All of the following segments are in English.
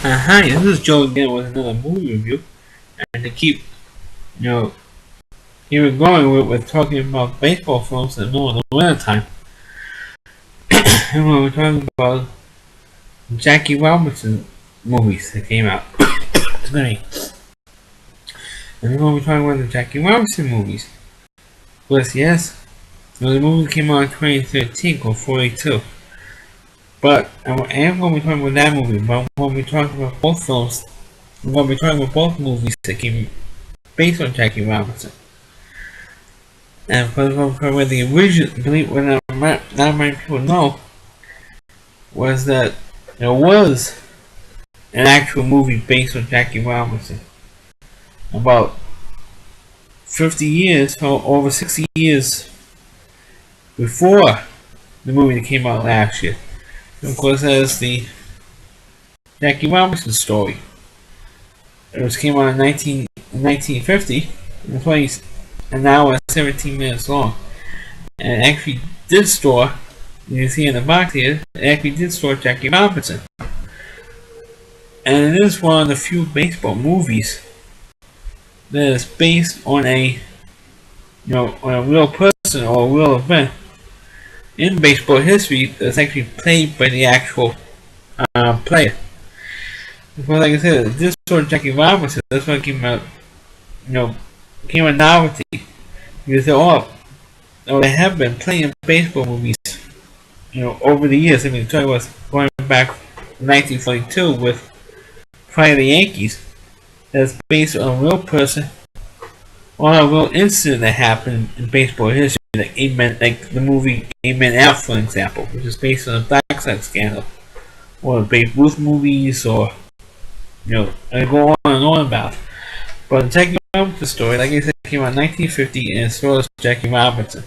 Hi, this is Joe again with another movie review. And to keep, you know, even going, we're talking about baseball films in the middle of the winter time. And we're talking about Jackie Robinson movies that came out. Excuse me. And we're going to be talking about the Jackie Robinson movies. Yes, the movie came out in 2013 called 42. But I am going to be talking about that movie, but I'm going to be talking about both films. I'm going to be talking about both movies that came based on Jackie Robinson. And for the original, believe it or not many people know, was that there was an actual movie based on Jackie Robinson. About 50 years, or over 60 years before the movie that came out last year. And of course, that's the Jackie Robinson story. It came out in 1950, and it plays an hour and 17 minutes long. And it actually did store, you see in the box here, it actually did store Jackie Robinson. And it is one of the few baseball movies that is based on on a real person or a real event in baseball history that's actually played by the actual player. Because like I said, this sort of Jackie Robinson, that's why it came out, became a novelty. Because they have been playing baseball movies, over the years. I mean, the was going back 1942 with Fire the Yankees. That's based on a real person or a real incident that happened in baseball history, like the movie Amen Out, for example, which is based on a Black Sox scandal, or the Babe Ruth movies, or I go on and on about. But the Jackie Robinson story, like I said, came out in 1950, and so was Jackie Robinson.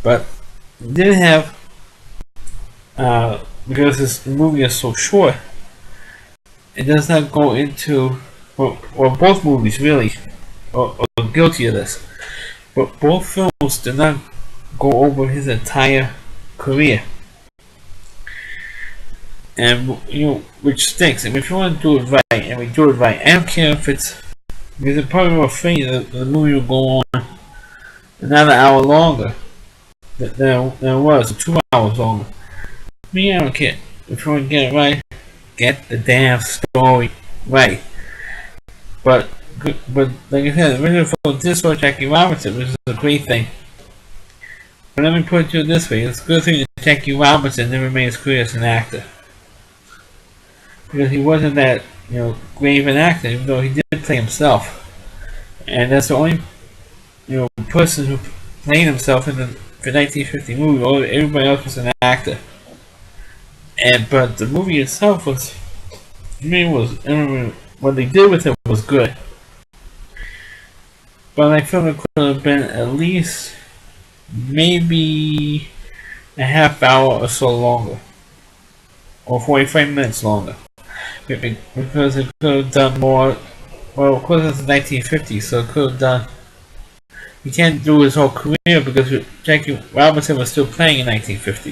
But it didn't have, because this movie is so short, it does not go into, or both movies really are guilty of this, but both films did not go over his entire career. And, which stinks. I mean, if you want to do it right, do it right. I don't care if it's, because they're probably more afraid that the movie will go on another hour longer than it was, 2 hours longer. Me, I don't care. If you want to get it right, get the damn story right. But like I said, the original film did start Jackie Robinson, which is a great thing. But let me put it to you this way: it's a good thing that Jackie Robinson never made his career as an actor, because he wasn't that great of an actor, even though he did play himself. And that's the only person who played himself in the 1950 movie. Everybody else was an actor. But the movie itself was, what they did with it was good. But I felt it could have been at least maybe a half hour or so longer, or 45 minutes longer, because it could have done more. Well, of course it's 1950, so it could have done. He can't do his whole career because Jackie Robinson was still playing in 1950.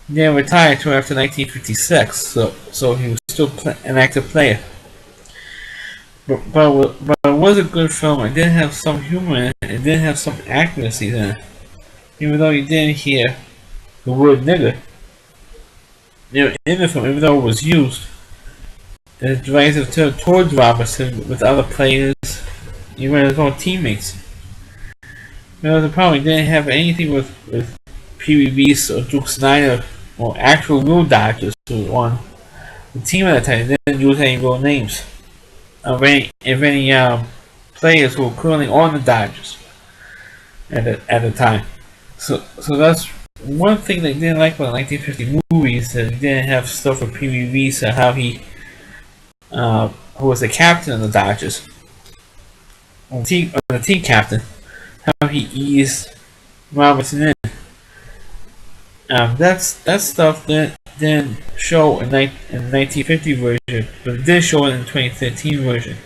He didn't retire until after 1956, so he was still an active player. But it was a good film. It did have some humor in it. It did have some accuracy in it. Even though you didn't hear the word nigger in the film, even though it was used, it directed towards Robinson with other players, even his own teammates. The problem, didn't have anything with Pee Wee Reese or Duke Snyder or actual real Dodgers who were on the team at that time. They didn't use any real names of any players who were currently on the Dodgers at the time. So that's one thing they didn't like about the 1950 movies, that they didn't have stuff with Pee Wee Reese or how he, who was the captain of the Dodgers, the team captain, how he eased Robinson in. That stuff didn't show in the 1950 version, but it did show it in the 2013 version,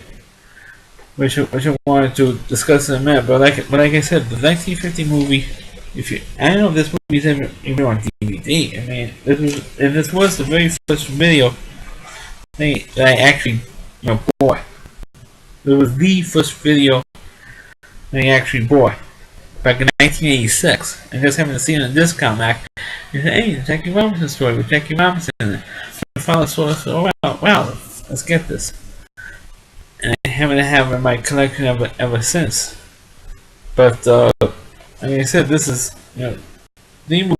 which I wanted to discuss in a minute. But like I said, the 1950 movie, I don't know if this movie is even on DVD. I mean, this was the very first video that I actually bought. It was the first video that I actually bought back in 1986, and just having to see it in a discount back. You said, "Hey, the Jackie Robinson story with Jackie Robinson." My father saw it, so wow, let's get this. And I haven't had it in my collection ever since. But like I said, this is the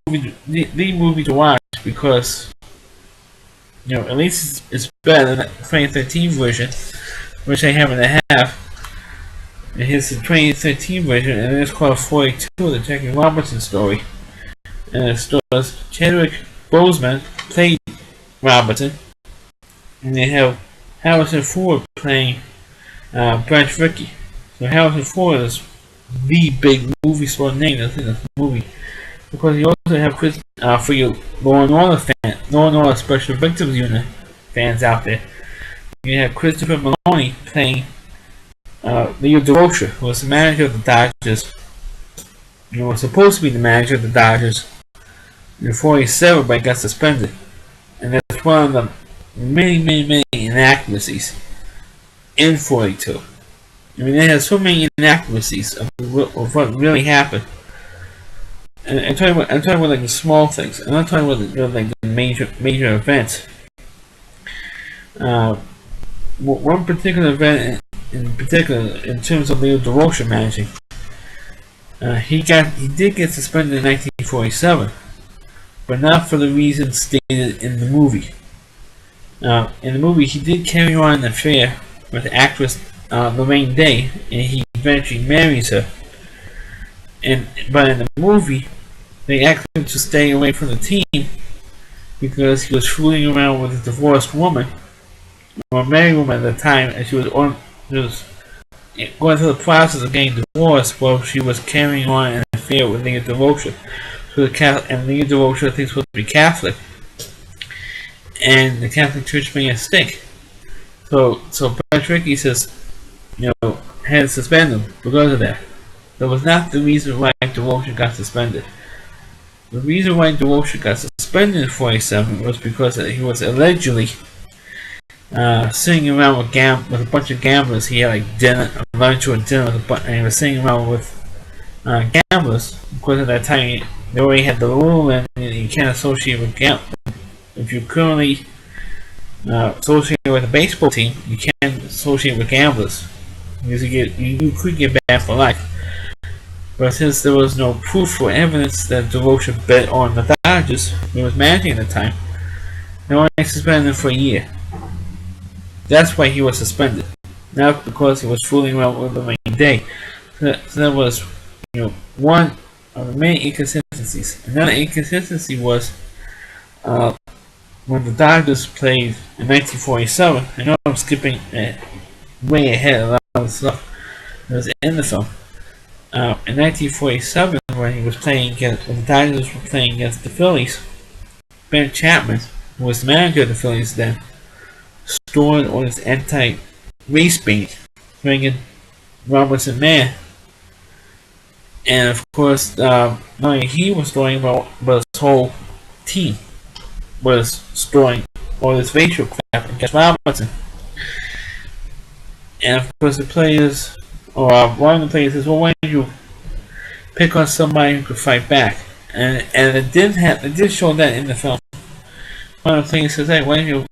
movie to watch because at least it's better than the 2013 version, which I happen to have. And here's the 2013 version, and it's called 42, the Jackie Robinson story. And it stars Chadwick Boseman played Robinson, and they have Harrison Ford playing Branch Rickey. So Harrison Ford is the big movie star name that's in this movie. Because you also have Chris, for your Law and Order Law and Order Special Victims Unit fans out there. You have Christopher Maloney playing Leo Durocher, who was the manager of the Dodgers. Was supposed to be the manager of the Dodgers in 47, but got suspended. And that's one of the many inaccuracies in 42. I mean, they have so many inaccuracies of what really happened. And I'm talking about like the small things. I'm not talking about like the major events. One particular event in particular, in terms of Leo Durocher managing, he did get suspended in 1947, but not for the reasons stated in the movie. In the movie, he did carry on an affair with actress Lorraine Day, and he eventually marries her. But in the movie, they asked him to stay away from the team because he was fooling around with a divorced woman, or a married woman at the time, and she was going through the process of getting divorced while she was carrying on an affair with Leo Durocher. And Leo Durocher thinks supposed to be Catholic, and the Catholic Church made a mistake. So Branch Rickey says, had to suspend him because of that. That was not the reason why Durocher got suspended. The reason why Durocher got suspended in 47 was because he was allegedly sitting around with a bunch of gamblers. He had like lunch or dinner and he was sitting around with gamblers. Because at that time they already had the rule, and you can't associate with gamblers. If you currently associate with a baseball team, you can't associate with gamblers because you could get banned for life. But since there was no proof or evidence that Durocher bet on the Dodgers, he was managing at the time, they only suspended him for a year. That's why he was suspended, not because he was fooling around with Lorraine Day. So that was, one of the many inconsistencies. Another inconsistency was when the Dodgers played in 1947. I know I'm skipping way ahead of a lot of stuff that was in the film. In 1947, when the Dodgers were playing against the Phillies, Ben Chapman, who was the manager of the Phillies then, stored on his anti-race paint, bringing Robinson mad. And of course, not only he was storing, but his whole team was storing all this racial crap against Robinson. And of course, the players, or one of the players says, "Well, why don't you pick on somebody who could fight back?" And it did show that in the film. One of the players says, "Hey, why don't you?"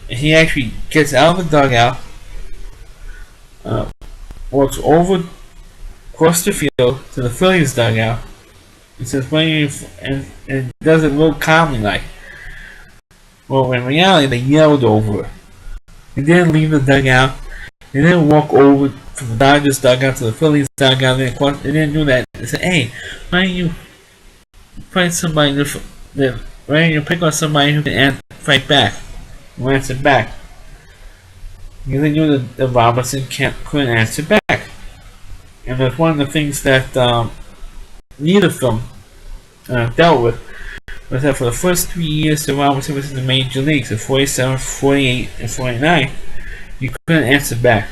He actually gets out of the dugout, walks over across the field to the Phillies dugout, and says, "Why don't you?" And does it real calmly, like. Well, in reality, they yelled over it. They didn't leave the dugout. They didn't walk over from the Dodgers dugout to the Phillies dugout. They didn't do that. They said, "Hey, why don't you fight somebody? Why don't you pick on somebody who can fight back, who answer back?" Because they knew that Robinson couldn't answer back. And that's one of the things that neither film dealt with. Was that for the first 3 years that Robinson was in the major leagues, in 47, 48, and 49, he couldn't answer back.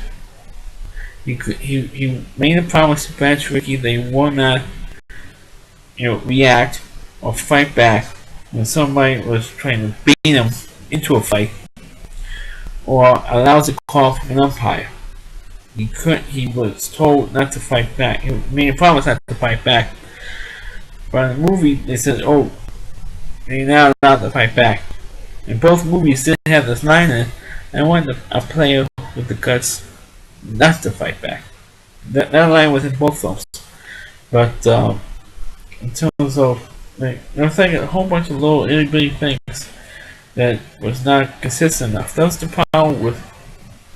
He made a promise to Branch Rickey they will not, react or fight back when somebody was trying to beat him into a fight or allows a call from an umpire. He was told not to fight back. He promised not to fight back. But in the movie, they said, "Oh, you're not allowed to fight back." And both movies did have this line in it. I want a player with the guts not to fight back. That line was in both films. But in terms of, I was thinking a whole bunch of little itty bitty things that was not consistent enough. That's the problem with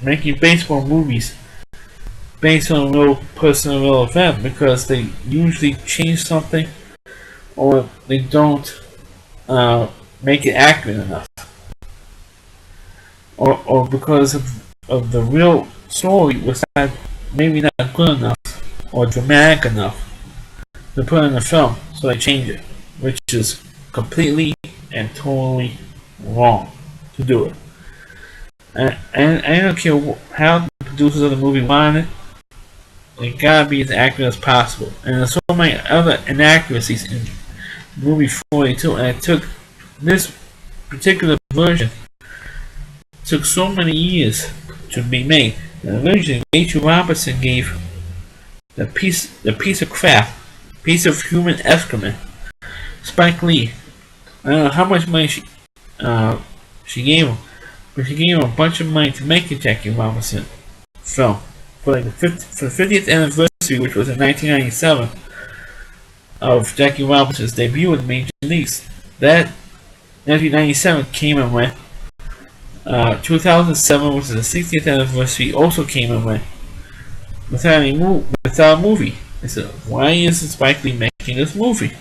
making baseball movies based on a real person or real event, because they usually change something or they don't make it accurate enough, or because of the real story was maybe not good enough or dramatic enough to put in the film, so they change it, which is completely and totally wrong to do it. And I don't care how the producers of the movie wanted it. It gotta be as accurate as possible. And there's so many other inaccuracies in movie 42, and it took this particular version took so many years to be made. And originally, Rachel Robertson gave the piece of crap, piece of human excrement, Spike Lee. I don't know how much money she gave him, but she gave him a bunch of money to make the Jackie Robinson film for the 50th anniversary, which was in 1997, of Jackie Robinson's debut in the Major Leagues. That 1997 came and went. 2007, which is the 60th anniversary, also came and went without a movie. I said, why isn't Spike Lee making this movie?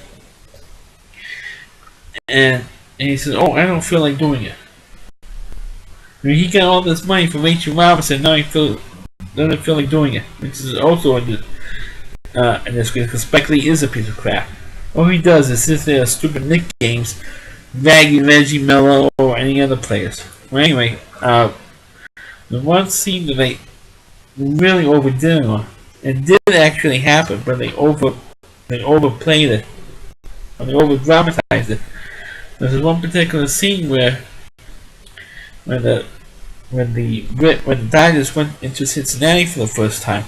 And he said, oh, I don't feel like doing it. I mean, he got all this money from Rachel Robinson, now he doesn't feel like doing it, which is also in this case, because Spike Lee is a piece of crap. All he does is sit there stupid Nick games, Vaggie, Reggie Miller, or any other players. Well, anyway, the one scene that they really overdid on, it did actually happen, but they overplayed it, or they over dramatized it. There's one particular scene where when the Dodgers went into Cincinnati for the first time,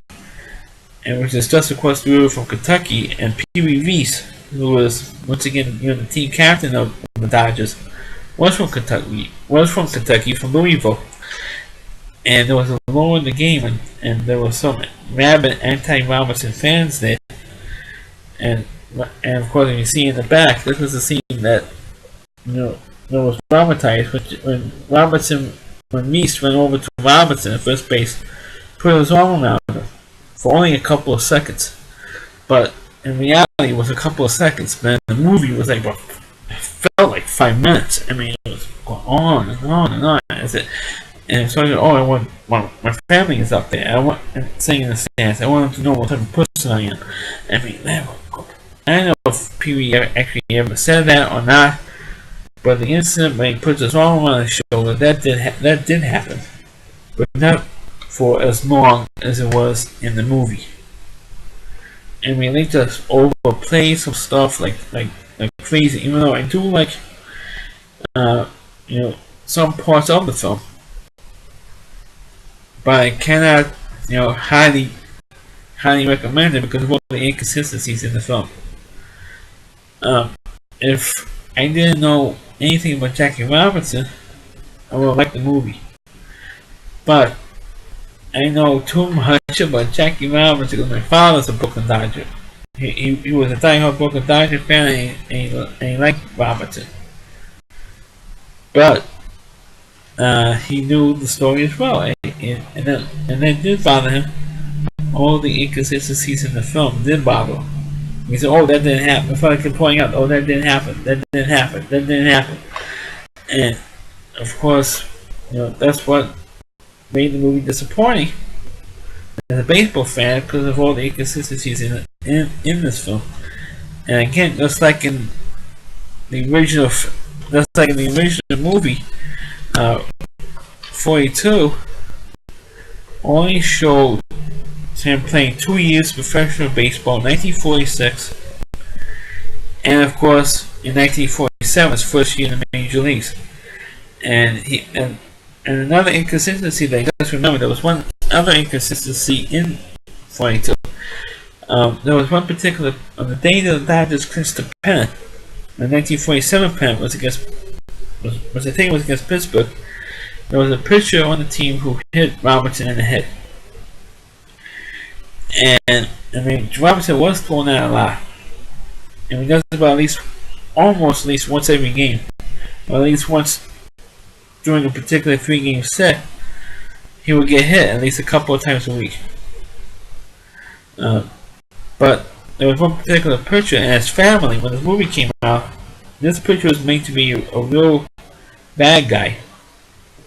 and which is just across the river from Kentucky, and Pee Wee Reese, who was once again the team captain of the Dodgers, was from Kentucky, from Louisville, and there was a lull in the game, and there was some rabid anti-Robinson fans there, and of course, you see in the back, this was a scene that that was dramatized when Reese went over to Robinson at first base, put his arm around him for only a couple of seconds, but in reality it was a couple of seconds. But the movie was like, it felt like 5 minutes. I mean, it was going on and on and on. And so I said, I want my family is up there. I want sitting in the stands. I want them to know what type of person I am. I mean, I don't know if Pee Wee actually ever said that or not. But the incident when he puts his arm on his shoulder, that did happen, but not for as long as it was in the movie. I mean, they just overplay some stuff like crazy. Even though I do like, some parts of the film, but I cannot, highly recommend it because of all the inconsistencies in the film. If I didn't know anything about Jackie Robinson, I would like the movie. But I know too much about Jackie Robinson because my father's a Brooklyn Dodger. He was a diehard Brooklyn Dodger fan, and he liked Robinson. But he knew the story as well, and that did bother him. All the inconsistencies in the film did bother him. He said, that didn't happen. My father kept pointing out, that didn't happen, that didn't happen, that didn't happen. And, of course, that's what made the movie disappointing as a baseball fan, because of all the inconsistencies in this film. And again, just like in the original movie, 42 only showed him playing 2 years of professional baseball in 1946, and of course in 1947, his first year in the Major Leagues. And and another inconsistency that you guys remember, there was one other inconsistency in 42. There was one particular, on the day that the Dodgers clinched the pennant, the 1947 pennant was against, was I think it was against Pittsburgh. There was a pitcher on the team who hit Robertson in the head. And I mean, Robertson was thrown out a lot. And he does about almost at least once every game. Or at least once during a particular 3-game set, he would get hit at least a couple of times a week. But there was one particular pitcher and his family, when the movie came out, this pitcher was made to be a real bad guy.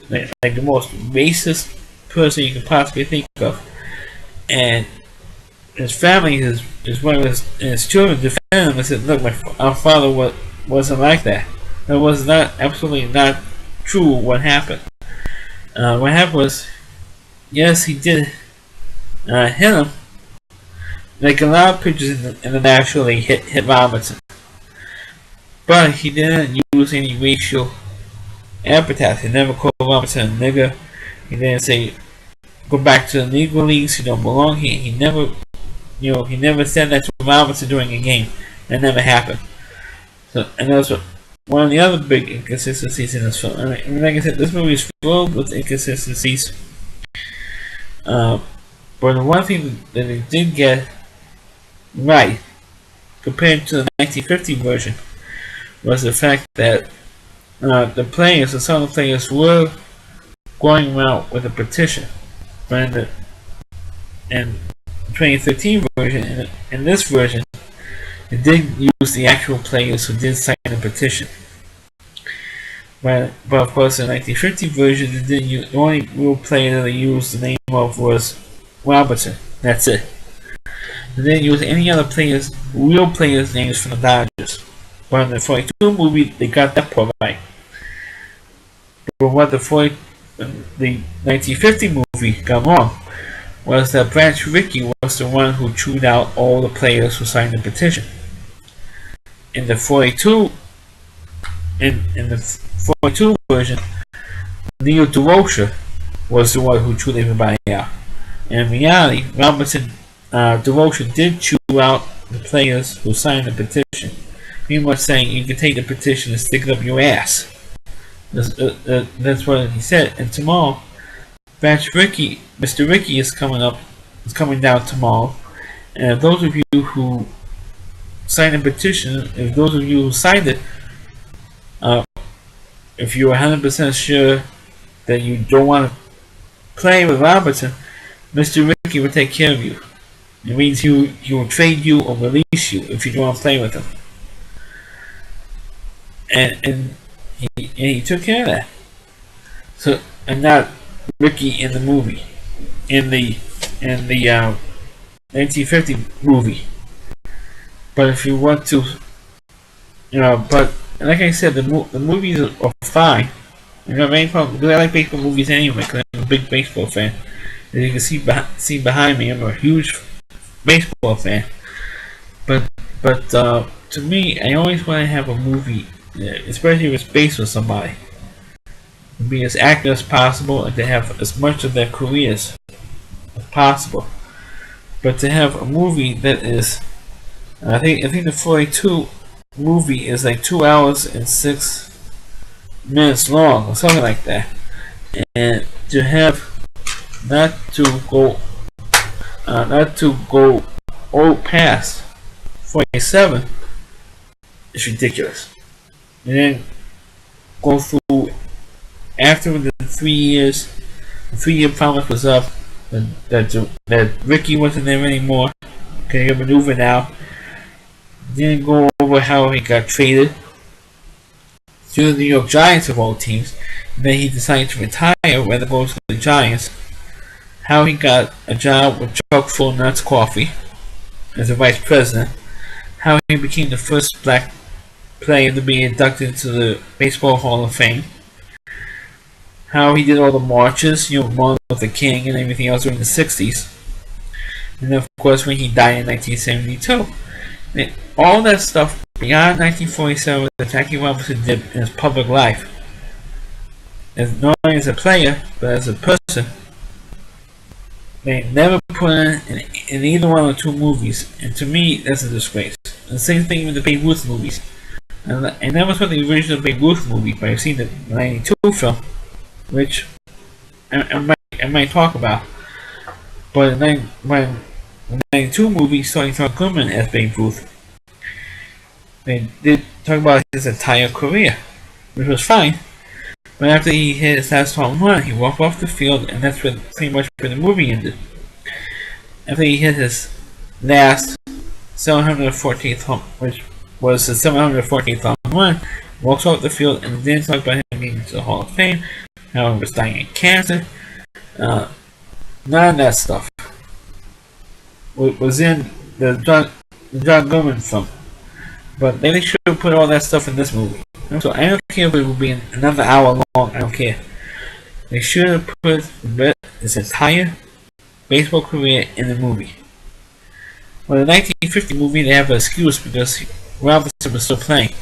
Like the most racist person you could possibly think of. And his family, his wife and his children defended him and said, look, our father wasn't like that. That was absolutely not true what happened. What happened was, yes, he did hit him. Like a lot of pitchers in the National League hit Robinson. But he didn't use any racial epithets. He never called Robinson a nigger. He didn't say, go back to the Negro Leagues, you don't belong here. He never said that to Robinson during a game. That never happened. So, and that's one of the other big inconsistencies in this film. I mean, like I said, this movie is filled with inconsistencies. But the one thing that they did get right, compared to the 1950 version, was the fact that the players, or some of the players, were going around with a petition. But in the 2013 version, in this version, it did use the actual players who did sign the petition. But of course, in the 1950 version, it didn't use, the only real player that they used the name of was Robertson. That's it. They didn't use any other real players' names from the Dodgers. But in the 42 movie, they got that part right. But what the 1950 movie got wrong was that Branch Rickey was the one who chewed out all the players who signed the petition. In the 42 version, Neil DeRocher was the one who chewed everybody out. In reality, DeRocher did chew out the players who signed the petition. Pretty much saying you can take the petition and stick it up your ass. That's what he said. And tomorrow, Mr. Rickey is coming down tomorrow. And those of you who signed the petition, if those of you who signed it, if you're 100% sure that you don't want to play with Robertson, Mr. Rickey will take care of you. It means he will trade you or release you if you don't want to play with him. And he took care of that. So, and not Rickey in the movie, in the 1950 movie. But if you want to, but like I said, the movies are fine. I have any problem because I like baseball movies anyway. Because I'm a big baseball fan. As you can see behind me, I'm a huge baseball fan. But to me, I always want to have a movie, especially if it's based on somebody, to be as accurate as possible and to have as much of their careers as possible. But to have a movie that is, I think the 42 movie is like 2 hours and 6 minutes long or something like that, and to have not to go past 47 is ridiculous. And then go through after the 3 years, the 3-year promise was up, that Rickey wasn't there anymore. Okay, he maneuver now. Didn't go over how he got traded to the New York Giants of all teams. And then he decided to retire rather go to the Giants. How he got a job with Chuck Full Nuts Coffee as a vice president. How he became the first black player to be inducted into the Baseball Hall of Fame. How he did all the marches, Martin Luther King and everything else during the 60s. And of course when he died in 1972. And all that stuff beyond 1947 that Jackie Robinson did in his public life as not only as a player, but as a person. They never put in either one of the two movies, and to me, that's a disgrace. And the same thing with the Babe Ruth movies. And I never saw the original Babe Ruth movie, but I've seen the 92 film, which I might talk about. But then, when the 92 movie starting Saul Goodman as Babe Ruth, they did talk about his entire career, which was fine. But after he hit his last home run, he walked off the field, and that's pretty much where the movie ended. After he hit his last 714th home, which was the 714th home run, walks off the field, and then talk about him getting into the Hall of Fame, how he was dying of cancer. None of that stuff was in the John Goodman film. But they should have put all that stuff in this movie. So I don't care if it will be another hour long, I don't care. They should have put his entire baseball career in the movie. Well, the 1950 movie, they have an excuse because Robinson was still playing.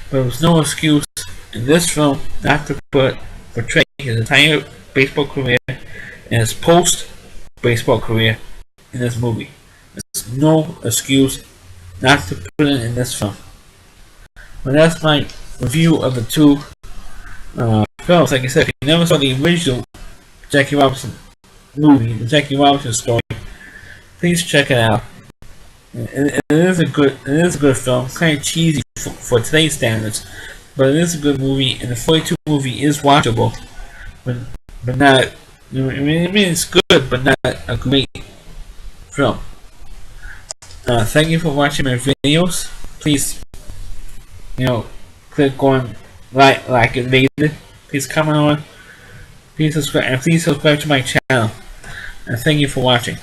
But there was no excuse in this film not to portray his entire baseball career and his post-baseball career in this movie. There's no excuse not to put it in this film. Well, that's my review of the two films. Like I said, if you never saw the original Jackie Robinson movie, the Jackie Robinson story, please check it out. It is a good film. Kind of cheesy for today's standards, but it is a good movie, and the 42 movie is watchable, but not. I mean, it's good, but not a great film. Thank you for watching my videos. Please, click on like it later. Please comment on. Please subscribe, and please subscribe to my channel. And thank you for watching.